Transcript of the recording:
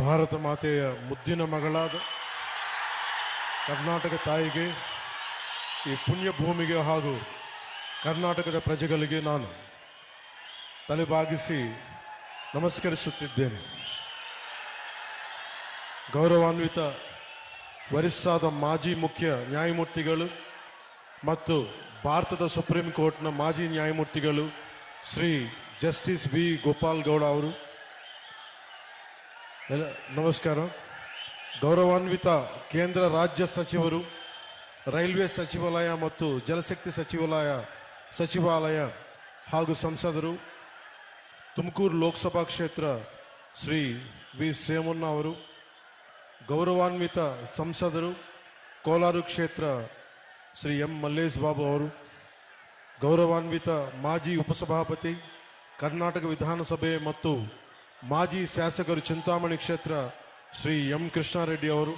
ಭಾರತ ಮಾತೆಯ ಮುದ್ದಿನ ಮಗಳಾದ ಕರ್ನಾಟಕ ತಾಯಿಗೆ, ಈ ಪುಣ್ಯ ಭೂಮಿಗೆ ಹಾಗೂ ಕರ್ನಾಟಕದ ಪ್ರಜೆಗಳಿಗೆ ನಾನು ತಲೆಬಾಗಿಸಿ ನಮಸ್ಕರಿಸುತ್ತಿದ್ದೇನೆ. ಗೌರವಾನ್ವಿತ ಒರಿಸ್ಸಾದ ಮಾಜಿ ಮುಖ್ಯ ನ್ಯಾಯಮೂರ್ತಿಗಳು ಮತ್ತು ಭಾರತದ ಸುಪ್ರೀಂ ಕೋರ್ಟ್ನ ಮಾಜಿ ನ್ಯಾಯಮೂರ್ತಿಗಳು ಶ್ರೀ ಜಸ್ಟಿಸ್ ವಿ ಗೋಪಾಲ್ ಗೌಡ ಅವರು, ನಮಸ್ಕಾರ. ಗೌರವಾನ್ವಿತ ಕೇಂದ್ರ ರಾಜ್ಯ ಸಚಿವರು, ರೈಲ್ವೆ ಸಚಿವಾಲಯ ಮತ್ತು ಜಲಶಕ್ತಿ ಸಚಿವಾಲಯ ಹಾಗೂ ಸಂಸದರು, ತುಮಕೂರು ಲೋಕಸಭಾ ಕ್ಷೇತ್ರ ಶ್ರೀ ವಿ ಸೋಮಣ್ಣ ಅವರು, ಗೌರವಾನ್ವಿತ ಸಂಸದರು, ಕೋಲಾರ ಕ್ಷೇತ್ರ ಶ್ರೀ ಎಂ ಮಲ್ಲೇಶ್ ಬಾಬು ಅವರು, ಗೌರವಾನ್ವಿತ ಮಾಜಿ ಉಪಸಭಾಪತಿ, ಕರ್ನಾಟಕ ವಿಧಾನಸಭೆ ಮತ್ತು ಮಾಜಿ ಶಾಸಕರು, ಚಿಂತಾಮಣಿ ಕ್ಷೇತ್ರ ಶ್ರೀ ಎಂ ಕೃಷ್ಣಾರೆಡ್ಡಿ ಅವರು,